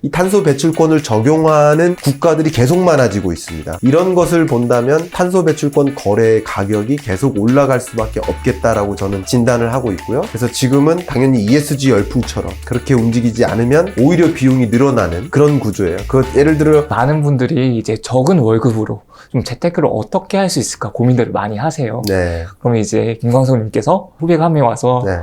이 탄소 배출권을 적용하는 국가들이 계속 많아지고 있습니다. 이런 것을 본다면 탄소 배출권 거래 가격이 계속 올라갈 수밖에 없겠다라고 저는 진단을 하고 있고요. 그래서 지금은 당연히 ESG 열풍처럼 그렇게 움직이지 않으면 오히려 비용이 늘어나는 그런 구조예요. 예를 들어 많은 분들이 이제 적은 월급으로 좀 재테크를 어떻게 할 수 있을까 고민들을 많이 하세요. 네. 그러면 이제 김광석님께서 후배가 한 명 와서 네.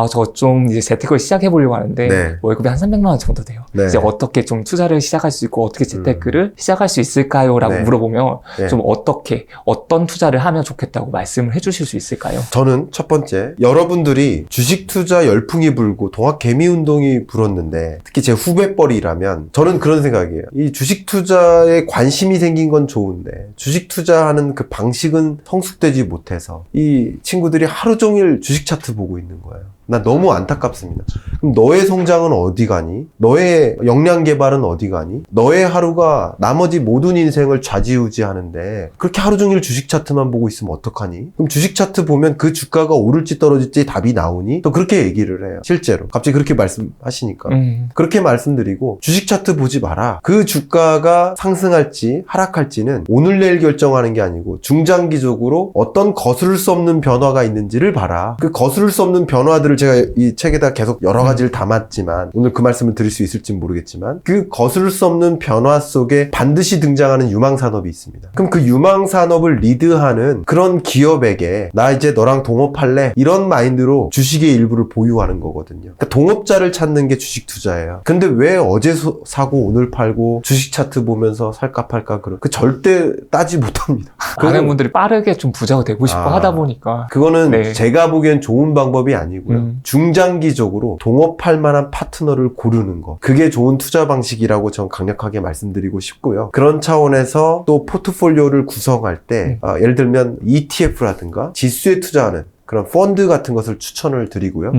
저 좀 이제 재테크를 시작해 보려고 하는데 네. 월급이 한 300만 원 정도 돼요. 네. 이제 어떻게 좀 투자를 시작할 수 있고 어떻게 재테크를 시작할 수 있을까요? 라고 네. 물어보면 네. 좀 어떤 투자를 하면 좋겠다고 말씀을 해주실 수 있을까요? 저는 첫 번째, 여러분들이 주식 투자 열풍이 불고 동학 개미 운동이 불었는데 특히 제 후배뻘이라면 저는 그런 생각이에요. 이 주식 투자에 관심이 생긴 건 좋은데 주식 투자하는 그 방식은 성숙되지 못해서 이 친구들이 하루 종일 주식 차트 보고 있는 거예요. 나 너무 안타깝습니다. 그럼 너의 성장은 어디 가니? 너의 역량 개발은 어디 가니? 너의 하루가 나머지 모든 인생을 좌지우지하는데 그렇게 하루 종일 주식 차트만 보고 있으면 어떡하니? 그럼 주식 차트 보면 그 주가가 오를지 떨어질지 답이 나오니? 또 그렇게 얘기를 해요. 실제로. 갑자기 그렇게 말씀하시니까. 그렇게 말씀드리고 주식 차트 보지 마라. 그 주가가 상승할지 하락할지는 오늘 내일 결정하는 게 아니고 중장기적으로 어떤 거스를 수 없는 변화가 있는지를 봐라. 그 거스를 수 없는 변화들을 제가 이 책에다 계속 여러 가지를 담았지만 오늘 그 말씀을 드릴 수 있을지 모르겠지만 그 거스를 수 없는 변화 속에 반드시 등장하는 유망산업이 있습니다. 그럼 그 유망산업을 리드하는 그런 기업에게 나 이제 너랑 동업할래? 이런 마인드로 주식의 일부를 보유하는 거거든요. 그러니까 동업자를 찾는 게 주식 투자예요. 근데 왜 어제 사고 오늘 팔고 주식 차트 보면서 살까 팔까 그 절대 따지 못합니다. 많은 분들이 빠르게 좀 부자가 되고 싶어 하다 보니까 그거는 네. 제가 보기엔 좋은 방법이 아니고요. 중장기적으로 동업할 만한 파트너를 고르는 거. 그게 좋은 투자 방식이라고 전 강력하게 말씀드리고 싶고요. 그런 차원에서 또 포트폴리오를 구성할 때 예를 들면 ETF라든가 지수에 투자하는 그런 펀드 같은 것을 추천을 드리고요.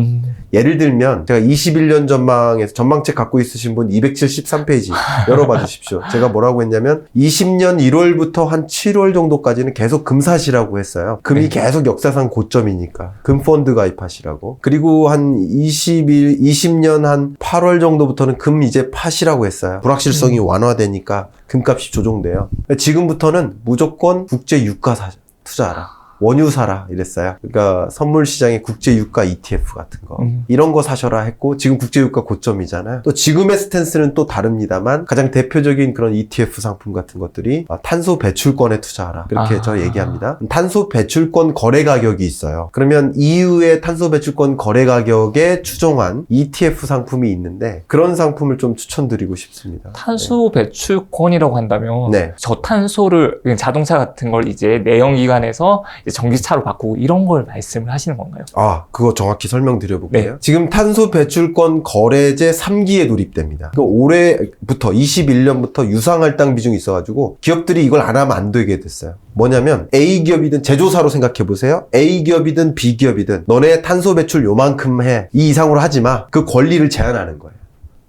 예를 들면 제가 21년 전망에서 전망책 갖고 있으신 분 273페이지 열어봐 주십시오. 제가 뭐라고 했냐면 20년 1월부터 한 7월 정도까지는 계속 금 사시라고 했어요. 금이 계속 역사상 고점이니까 금 펀드 가입하시라고. 그리고 한 20년 한 8월 정도부터는 금 이제 파시라고 했어요. 불확실성이 완화되니까 금값이 조정돼요. 지금부터는 무조건 국제 유가 투자하라. 원유 사라 이랬어요. 그러니까 선물 시장의 국제 유가 ETF 같은 거 이런 거 사셔라 했고 지금 국제 유가 고점이잖아요. 또 지금의 스탠스는 또 다릅니다만 가장 대표적인 그런 ETF 상품 같은 것들이 탄소 배출권에 투자하라 그렇게 저 얘기합니다. 탄소 배출권 거래 가격이 있어요. 그러면 EU의 탄소 배출권 거래 가격에 추종한 ETF 상품이 있는데 그런 상품을 좀 추천드리고 싶습니다. 탄소 배출권이라고 한다면 네. 저탄소를 자동차 같은 걸 이제 내연기관에서 전기차로 바꾸고 이런 걸 말씀을 하시는 건가요? 그거 정확히 설명드려볼게요. 네. 지금 탄소 배출권 거래제 3기에 돌입됩니다. 올해부터 21년부터 유상할당 비중이 있어가지고 기업들이 이걸 안 하면 안 되게 됐어요. 뭐냐면 A기업이든 제조사로 생각해보세요. A기업이든 B기업이든 너네 탄소 배출 요만큼 해. 이 이상으로 하지 마. 그 권리를 제한하는 거예요.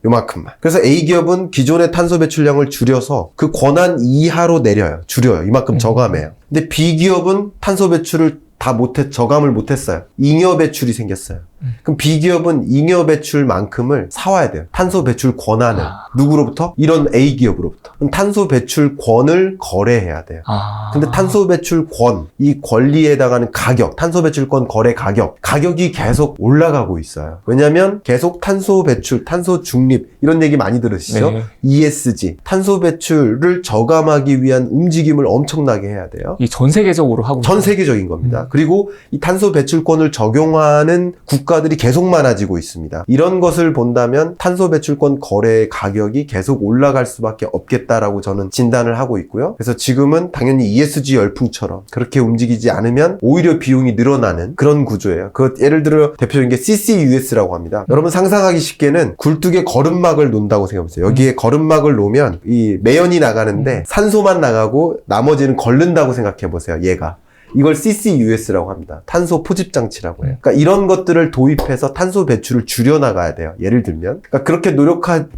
요만큼만. 그래서 A기업은 기존의 탄소 배출량을 줄여서 그 권한 이하로 내려요. 줄여요. 이만큼 저감해요. 근데 B기업은 탄소 배출을 저감을 못했어요. 잉여 배출이 생겼어요. 그럼 B기업은 잉여 배출만큼을 사와야 돼요. 탄소 배출 권한을. 누구로부터? 이런 A기업으로부터. 그럼 탄소 배출권을 거래해야 돼요. 근데 탄소 배출권, 이 권리에 해당하는 가격, 탄소 배출권 거래 가격이 계속 올라가고 있어요. 왜냐면 계속 탄소 배출, 탄소 중립, 이런 얘기 많이 들으시죠? 네. ESG, 탄소 배출을 저감하기 위한 움직임을 엄청나게 해야 돼요. 이 전 세계적으로 하고 전 세계적인 겁니다. 그리고 이 탄소 배출권을 적용하는 국가들이 계속 많아지고 있습니다. 이런 것을 본다면 탄소 배출권 거래 가격이 계속 올라갈 수밖에 없겠다라고 저는 진단을 하고 있고요. 그래서 지금은 당연히 ESG 열풍처럼 그렇게 움직이지 않으면 오히려 비용이 늘어나는 그런 구조예요. 예를 들어 대표적인 게 CCUS라고 합니다. 여러분 상상하기 쉽게는 굴뚝에 거름막을 놓는다고 생각해보세요. 여기에 거름막을 놓으면 이 매연이 나가는데 산소만 나가고 나머지는 걸른다고 생각해보세요. 얘가. 이걸 CCUS라고 합니다. 탄소 포집 장치라고 해요. 그러니까 이런 것들을 도입해서 탄소 배출을 줄여나가야 돼요. 예를 들면. 그러니까 그렇게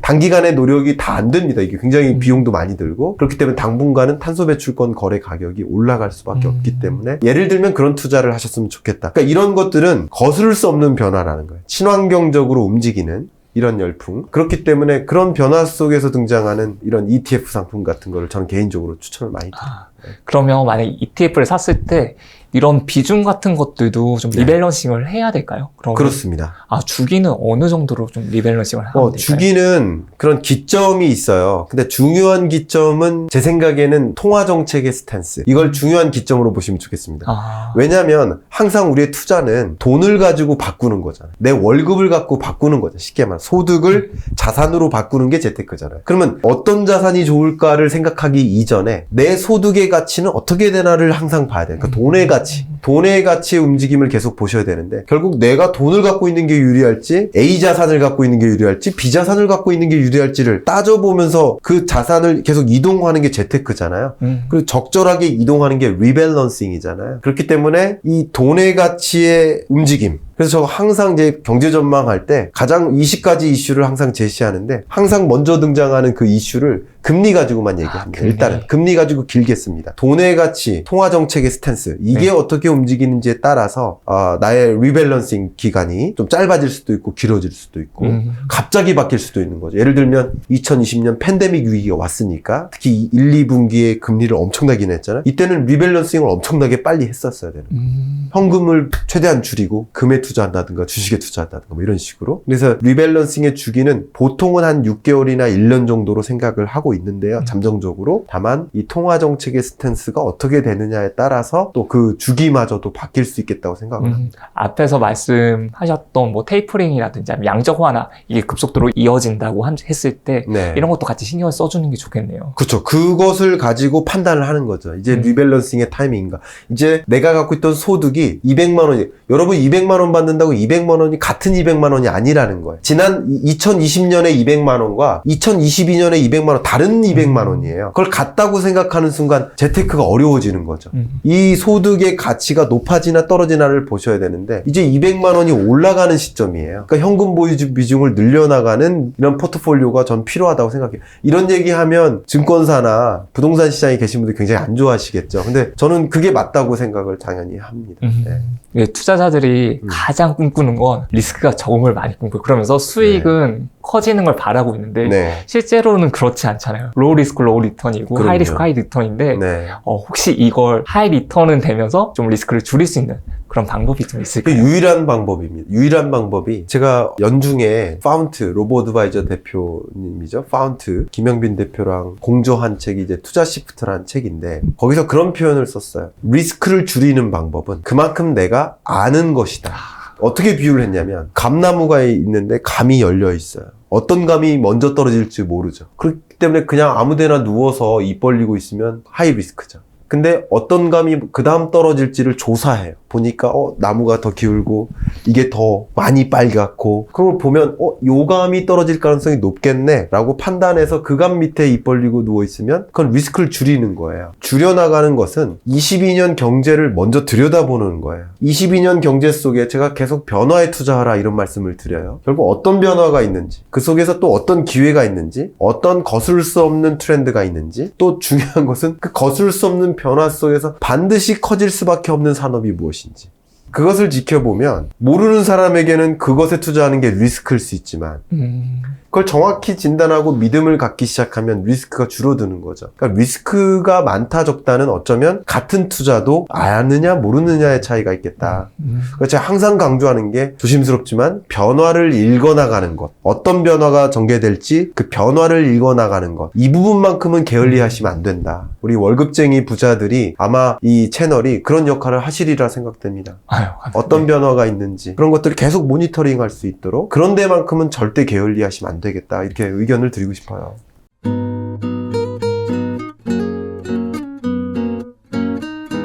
단기간의 노력이 다 안 됩니다. 이게 굉장히 비용도 많이 들고. 그렇기 때문에 당분간은 탄소 배출권 거래 가격이 올라갈 수밖에 없기 때문에 예를 들면 그런 투자를 하셨으면 좋겠다. 그러니까 이런 것들은 거스를 수 없는 변화라는 거예요. 친환경적으로 움직이는 이런 열풍. 그렇기 때문에 그런 변화 속에서 등장하는 이런 ETF 상품 같은 거를 저는 개인적으로 추천을 많이 드려요. 그러면 만약에 ETF를 샀을 때 이런 비중 같은 것들도 좀 네. 리밸런싱을 해야 될까요? 그러면 그렇습니다. 주기는 어느 정도로 좀 리밸런싱을 하면 될까요? 주기는 그런 기점이 있어요. 근데 중요한 기점은 제 생각에는 통화정책의 스탠스. 이걸 중요한 기점으로 보시면 좋겠습니다. 왜냐하면 항상 우리의 투자는 돈을 가지고 바꾸는 거잖아요. 내 월급을 갖고 바꾸는 거죠. 쉽게 말해 소득을 자산으로 바꾸는 게 재테크잖아요. 그러면 어떤 자산이 좋을까를 생각하기 이전에 내 소득의 가치는 어떻게 되나를 항상 봐야 돼요. 그러니까 돈의 가치. 돈의 가치의 움직임을 계속 보셔야 되는데 결국 내가 돈을 갖고 있는 게 유리할지 A 자산을 갖고 있는 게 유리할지 B 자산을 갖고 있는 게 유리할지를 따져보면서 그 자산을 계속 이동하는 게 재테크잖아요. 그리고 적절하게 이동하는 게 리밸런싱이잖아요. 그렇기 때문에 이 돈의 가치의 움직임 그래서 저 항상 이제 경제 전망할 때 가장 20가지 이슈를 항상 제시하는데 항상 먼저 등장하는 그 이슈를 금리 가지고만 얘기합니다. 금리. 일단은 금리 가지고 길게 씁니다. 돈의 가치, 통화 정책의 스탠스 이게 어떻게 움직이는지에 따라서 나의 리밸런싱 기간이 좀 짧아질 수도 있고 길어질 수도 있고 갑자기 바뀔 수도 있는 거죠. 예를 들면 2020년 팬데믹 위기가 왔으니까 특히 1, 2분기에 금리를 엄청나게 인했잖아요. 이때는 리밸런싱을 엄청나게 빨리 했었어야 되는 거예요. 현금을 최대한 줄이고 금에 투자한다든가 주식에 투자한다든가 뭐 이런 식으로. 그래서 리밸런싱의 주기는 보통은 한 6개월이나 1년 정도로 생각을 하고 있는데요. 잠정적으로. 다만 이 통화 정책의 스탠스가 어떻게 되느냐에 따라서 또 그 주기마저도 바뀔 수 있겠다고 생각을 합니다. 앞에서 말씀하셨던 뭐 테이퍼링이라든지 아니면 양적 완화 이게 급속도로 이어진다고 했을 때 네. 이런 것도 같이 신경을 써주는 게 좋겠네요. 그렇죠. 그것을 가지고 판단을 하는 거죠. 이제 리밸런싱의 타이밍인가. 이제 내가 갖고 있던 소득이 200만 원이 여러분 200만 원 받는다고 200만 원이 같은 200만 원이 아니라는 거예요. 지난 2020년에 200만 원과 2022년에 200만 원 다른 200만 원이에요. 그걸 같다고 생각하는 순간 재테크가 어려워지는 거죠. 이 소득의 가치가 높아지나 떨어지나를 보셔야 되는데 이제 200만 원이 올라가는 시점이에요. 그러니까 현금 보유 비중을 늘려나가는 이런 포트폴리오가 전 필요하다고 생각해요. 이런 얘기하면 증권사나 부동산 시장에 계신 분들 굉장히 안 좋아하시겠죠. 근데 저는 그게 맞다고 생각을 당연히 합니다. 네. 투자자들이 가장 꿈꾸는 건 리스크가 적음을 많이 꿈꾸고 그러면서 수익은 커지는 걸 바라고 있는데 네. 실제로는 그렇지 않잖아요. 로우 리스크 로우 리턴이고 그럼요. 하이 리스크 하이 리턴인데 네. 혹시 이걸 하이 리턴은 되면서 좀 리스크를 줄일 수 있는 그런 방법이 좀 그 있을까요? 유일한 방법입니다. 유일한 방법이 제가 연중에 파운트 로보어드바이저 대표님이죠. 파운트 김영빈 대표랑 공저한 책이 이제 투자 시프트라는 책인데 거기서 그런 표현을 썼어요. 리스크를 줄이는 방법은 그만큼 내가 아는 것이다. 어떻게 비유를 했냐면 감나무가 있는데 감이 열려 있어요. 어떤 감이 먼저 떨어질지 모르죠. 그렇기 때문에 그냥 아무데나 누워서 입 벌리고 있으면 하이 리스크죠. 근데 어떤 감이 그 다음 떨어질지를 조사해요. 보니까 나무가 더 기울고 이게 더 많이 빨갛고 그걸 보면 요 감이 떨어질 가능성이 높겠네 라고 판단해서 그 감 밑에 입 벌리고 누워있으면 그건 리스크를 줄이는 거예요. 줄여나가는 것은 22년 경제를 먼저 들여다보는 거예요. 22년 경제 속에 제가 계속 변화에 투자하라 이런 말씀을 드려요. 결국 어떤 변화가 있는지 그 속에서 또 어떤 기회가 있는지 어떤 거슬 수 없는 트렌드가 있는지 또 중요한 것은 그 거슬 수 없는 변화 속에서 반드시 커질 수밖에 없는 산업이 무엇인지 그것을 지켜보면 모르는 사람에게는 그것에 투자하는 게 리스크일 수 있지만 그걸 정확히 진단하고 믿음을 갖기 시작하면 리스크가 줄어드는 거죠. 그러니까 리스크가 많다 적다는 어쩌면 같은 투자도 아느냐 모르느냐의 차이가 있겠다. 그래서 제가 항상 강조하는 게 조심스럽지만 변화를 읽어나가는 것. 어떤 변화가 전개될지 그 변화를 읽어나가는 것. 이 부분만큼은 게을리하시면 안 된다. 우리 월급쟁이 부자들이 아마 이 채널이 그런 역할을 하시리라 생각됩니다. 어떤 변화가 있는지 그런 것들을 계속 모니터링할 수 있도록 그런 데만큼은 절대 게을리하시면 안 되겠다 이렇게 의견을 드리고 싶어요.